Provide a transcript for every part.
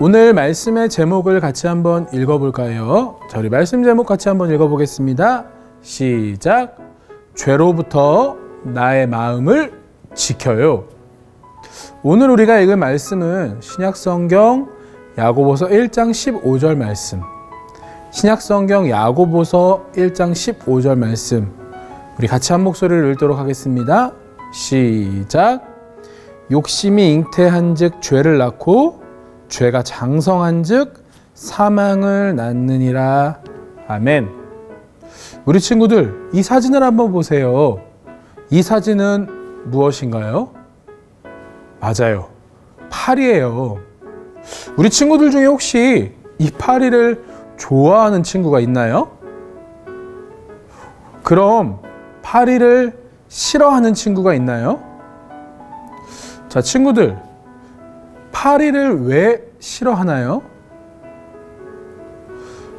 오늘 말씀의 제목을 같이 한번 읽어볼까요? 자, 우리 말씀 제목 같이 한번 읽어보겠습니다. 시작! 죄로부터 나의 마음을 지켜요. 오늘 우리가 읽을 말씀은 신약성경 야고보서 1장 15절 말씀, 신약성경 야고보서 1장 15절 말씀, 우리 같이 한 목소리를 읽도록 하겠습니다. 시작! 욕심이 잉태한 즉 죄를 낳고 죄가 장성한 즉 사망을 낳느니라. 아멘. 우리 친구들, 이 사진을 한번 보세요. 이 사진은 무엇인가요? 맞아요. 파리예요. 우리 친구들 중에 혹시 이 파리를 좋아하는 친구가 있나요? 그럼 파리를 싫어하는 친구가 있나요? 자, 친구들, 파리를 왜 싫어하나요?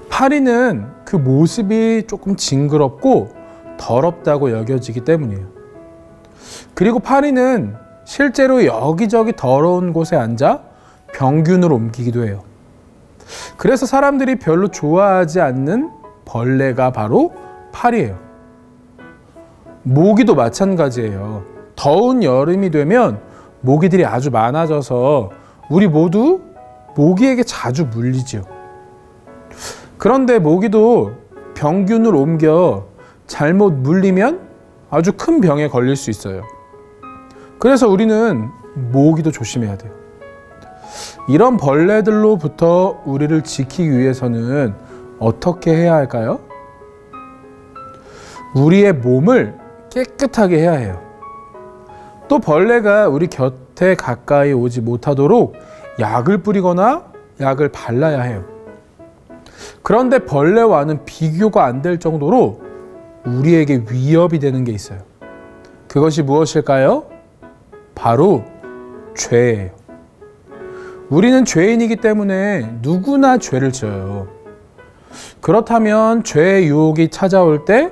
파리는 그 모습이 조금 징그럽고 더럽다고 여겨지기 때문이에요. 그리고 파리는 실제로 여기저기 더러운 곳에 앉아 병균을 옮기기도 해요. 그래서 사람들이 별로 좋아하지 않는 벌레가 바로 파리예요. 모기도 마찬가지예요. 더운 여름이 되면 모기들이 아주 많아져서 우리 모두 모기에게 자주 물리죠. 그런데 모기도 병균을 옮겨 잘못 물리면 아주 큰 병에 걸릴 수 있어요. 그래서 우리는 모기도 조심해야 돼요. 이런 벌레들로부터 우리를 지키기 위해서는 어떻게 해야 할까요? 우리의 몸을 깨끗하게 해야 해요. 또 벌레가 우리 곁에 가까이 오지 못하도록 약을 뿌리거나 약을 발라야 해요. 그런데 벌레와는 비교가 안 될 정도로 우리에게 위협이 되는 게 있어요. 그것이 무엇일까요? 바로 죄예요. 우리는 죄인이기 때문에 누구나 죄를 지어요. 그렇다면 죄의 유혹이 찾아올 때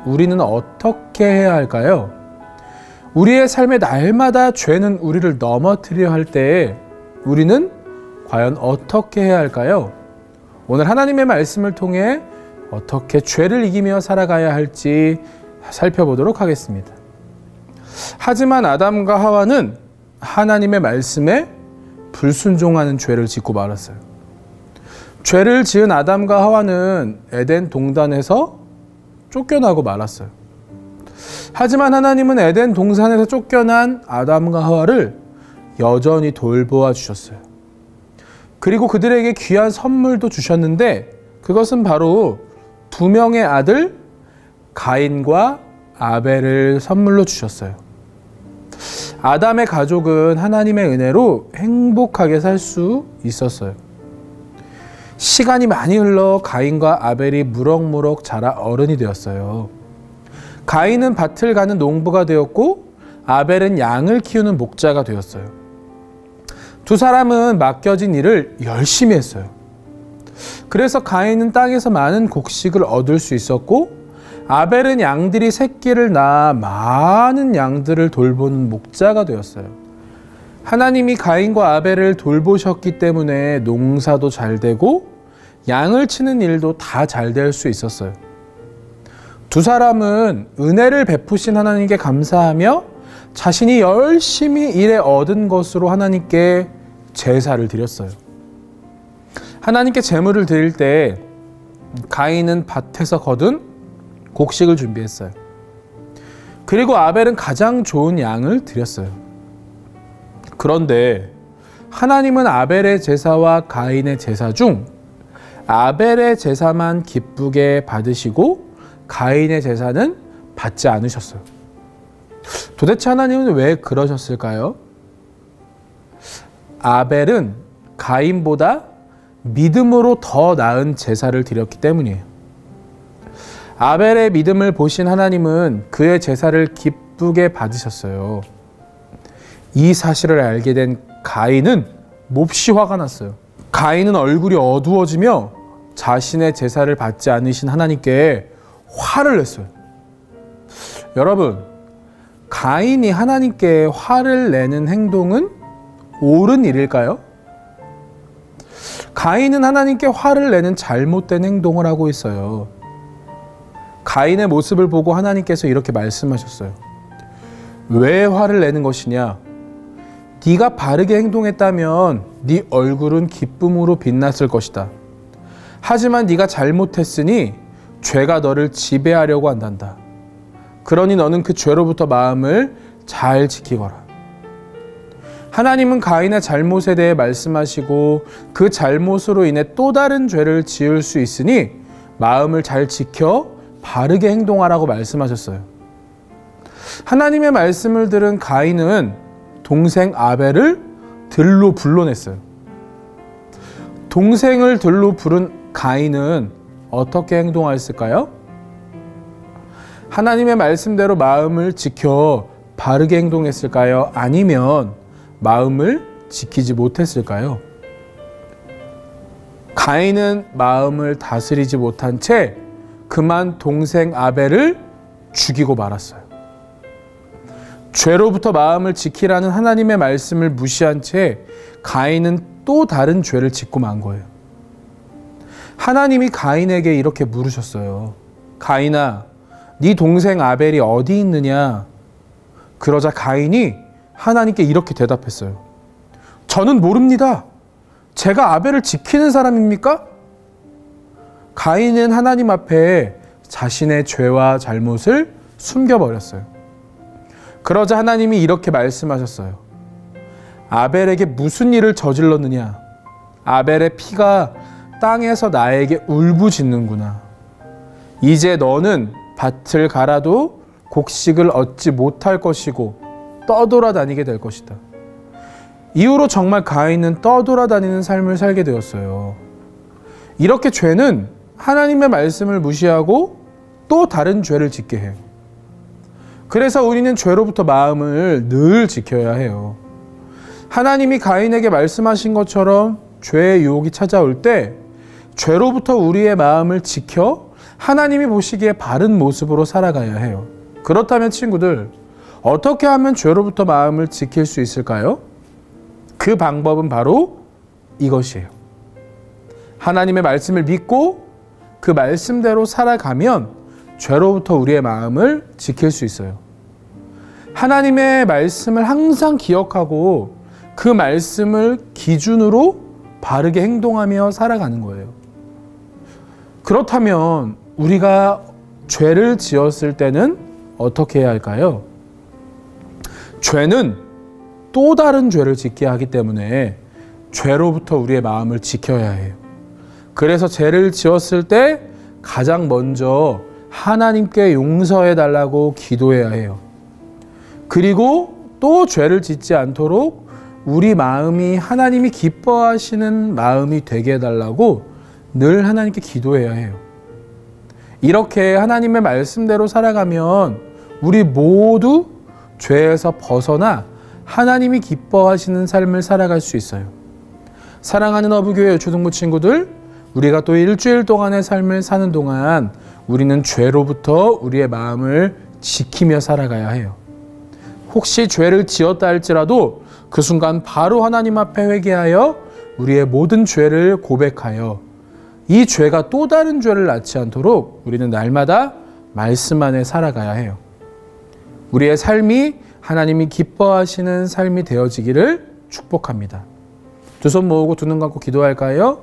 우리는 어떻게 해야 할까요? 우리의 삶의 날마다 죄는 우리를 넘어뜨려 할 때 우리는 과연 어떻게 해야 할까요? 오늘 하나님의 말씀을 통해 어떻게 죄를 이기며 살아가야 할지 살펴보도록 하겠습니다. 하지만 아담과 하와는 하나님의 말씀에 불순종하는 죄를 짓고 말았어요. 죄를 지은 아담과 하와는 에덴 동산에서 쫓겨나고 말았어요. 하지만 하나님은 에덴 동산에서 쫓겨난 아담과 하와를 여전히 돌보아 주셨어요. 그리고 그들에게 귀한 선물도 주셨는데 그것은 바로 두 명의 아들 가인과 아벨을 선물로 주셨어요. 아담의 가족은 하나님의 은혜로 행복하게 살 수 있었어요. 시간이 많이 흘러 가인과 아벨이 무럭무럭 자라 어른이 되었어요. 가인은 밭을 가는 농부가 되었고 아벨은 양을 키우는 목자가 되었어요. 두 사람은 맡겨진 일을 열심히 했어요. 그래서 가인은 땅에서 많은 곡식을 얻을 수 있었고 아벨은 양들이 새끼를 낳아 많은 양들을 돌보는 목자가 되었어요. 하나님이 가인과 아벨을 돌보셨기 때문에 농사도 잘 되고 양을 치는 일도 다 잘 될 수 있었어요. 두 사람은 은혜를 베푸신 하나님께 감사하며 자신이 열심히 일해 얻은 것으로 하나님께 제사를 드렸어요. 하나님께 제물을 드릴 때 가인은 밭에서 거둔 곡식을 준비했어요. 그리고 아벨은 가장 좋은 양을 드렸어요. 그런데 하나님은 아벨의 제사와 가인의 제사 중 아벨의 제사만 기쁘게 받으시고 가인의 제사는 받지 않으셨어요. 도대체 하나님은 왜 그러셨을까요? 아벨은 가인보다 믿음으로 더 나은 제사를 드렸기 때문이에요. 아벨의 믿음을 보신 하나님은 그의 제사를 기쁘게 받으셨어요. 이 사실을 알게 된 가인은 몹시 화가 났어요. 가인은 얼굴이 어두워지며 자신의 제사를 받지 않으신 하나님께 화를 냈어요. 여러분, 가인이 하나님께 화를 내는 행동은 옳은 일일까요? 가인은 하나님께 화를 내는 잘못된 행동을 하고 있어요. 가인의 모습을 보고 하나님께서 이렇게 말씀하셨어요. 왜 화를 내는 것이냐? 네가 바르게 행동했다면 네 얼굴은 기쁨으로 빛났을 것이다. 하지만 네가 잘못했으니 죄가 너를 지배하려고 한단다. 그러니 너는 그 죄로부터 마음을 잘 지키거라. 하나님은 가인의 잘못에 대해 말씀하시고 그 잘못으로 인해 또 다른 죄를 지을 수 있으니 마음을 잘 지켜 바르게 행동하라고 말씀하셨어요. 하나님의 말씀을 들은 가인은 동생 아벨을 들로 불러냈어요. 동생을 들로 부른 가인은 어떻게 행동하였을까요? 하나님의 말씀대로 마음을 지켜 바르게 행동했을까요? 아니면 마음을 지키지 못했을까요? 가인은 마음을 다스리지 못한 채 그만 동생 아벨을 죽이고 말았어요. 죄로부터 마음을 지키라는 하나님의 말씀을 무시한 채 가인은 또 다른 죄를 짓고 만 거예요. 하나님이 가인에게 이렇게 물으셨어요. 가인아, 네 동생 아벨이 어디 있느냐? 그러자 가인이 하나님께 이렇게 대답했어요. 저는 모릅니다. 제가 아벨을 지키는 사람입니까? 가인은 하나님 앞에 자신의 죄와 잘못을 숨겨버렸어요. 그러자 하나님이 이렇게 말씀하셨어요. 아벨에게 무슨 일을 저질렀느냐? 아벨의 피가 땅에서 나에게 울부짖는구나. 이제 너는 밭을 갈아도 곡식을 얻지 못할 것이고 떠돌아다니게 될 것이다. 이후로 정말 가인은 떠돌아다니는 삶을 살게 되었어요. 이렇게 죄는 하나님의 말씀을 무시하고 또 다른 죄를 짓게 해요. 그래서 우리는 죄로부터 마음을 늘 지켜야 해요. 하나님이 가인에게 말씀하신 것처럼 죄의 유혹이 찾아올 때 죄로부터 우리의 마음을 지켜 하나님이 보시기에 바른 모습으로 살아가야 해요. 그렇다면 친구들, 어떻게 하면 죄로부터 마음을 지킬 수 있을까요? 그 방법은 바로 이것이에요. 하나님의 말씀을 믿고 그 말씀대로 살아가면 죄로부터 우리의 마음을 지킬 수 있어요. 하나님의 말씀을 항상 기억하고 그 말씀을 기준으로 바르게 행동하며 살아가는 거예요. 그렇다면 우리가 죄를 지었을 때는 어떻게 해야 할까요? 죄는 또 다른 죄를 짓게 하기 때문에 죄로부터 우리의 마음을 지켜야 해요. 그래서 죄를 지었을 때 가장 먼저 하나님께 용서해 달라고 기도해야 해요. 그리고 또 죄를 짓지 않도록 우리 마음이 하나님이 기뻐하시는 마음이 되게 해달라고 늘 하나님께 기도해야 해요. 이렇게 하나님의 말씀대로 살아가면 우리 모두 죄에서 벗어나 하나님이 기뻐하시는 삶을 살아갈 수 있어요. 사랑하는 어부교회 초등부 친구들, 우리가 또 일주일 동안의 삶을 사는 동안 우리는 죄로부터 우리의 마음을 지키며 살아가야 해요. 혹시 죄를 지었다 할지라도 그 순간 바로 하나님 앞에 회개하여 우리의 모든 죄를 고백하여 이 죄가 또 다른 죄를 낳지 않도록 우리는 날마다 말씀 안에 살아가야 해요. 우리의 삶이 하나님이 기뻐하시는 삶이 되어지기를 축복합니다. 두 손 모으고 두 눈 감고 기도할까요?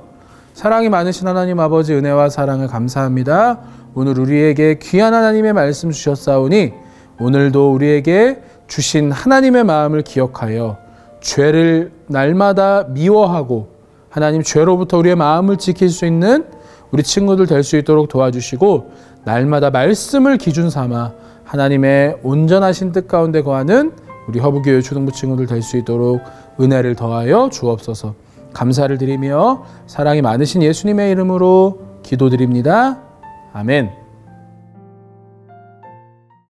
사랑이 많으신 하나님 아버지, 은혜와 사랑을 감사합니다. 오늘 우리에게 귀한 하나님의 말씀 주셨사오니 오늘도 우리에게 주신 하나님의 마음을 기억하여 죄를 날마다 미워하고 하나님 죄로부터 우리의 마음을 지킬 수 있는 우리 친구들 될 수 있도록 도와주시고 날마다 말씀을 기준 삼아 하나님의 온전하신 뜻 가운데 거하는 우리 허브교회 초등부 친구들 될 수 있도록 은혜를 더하여 주옵소서. 감사를 드리며 사랑이 많으신 예수님의 이름으로 기도드립니다. 아멘.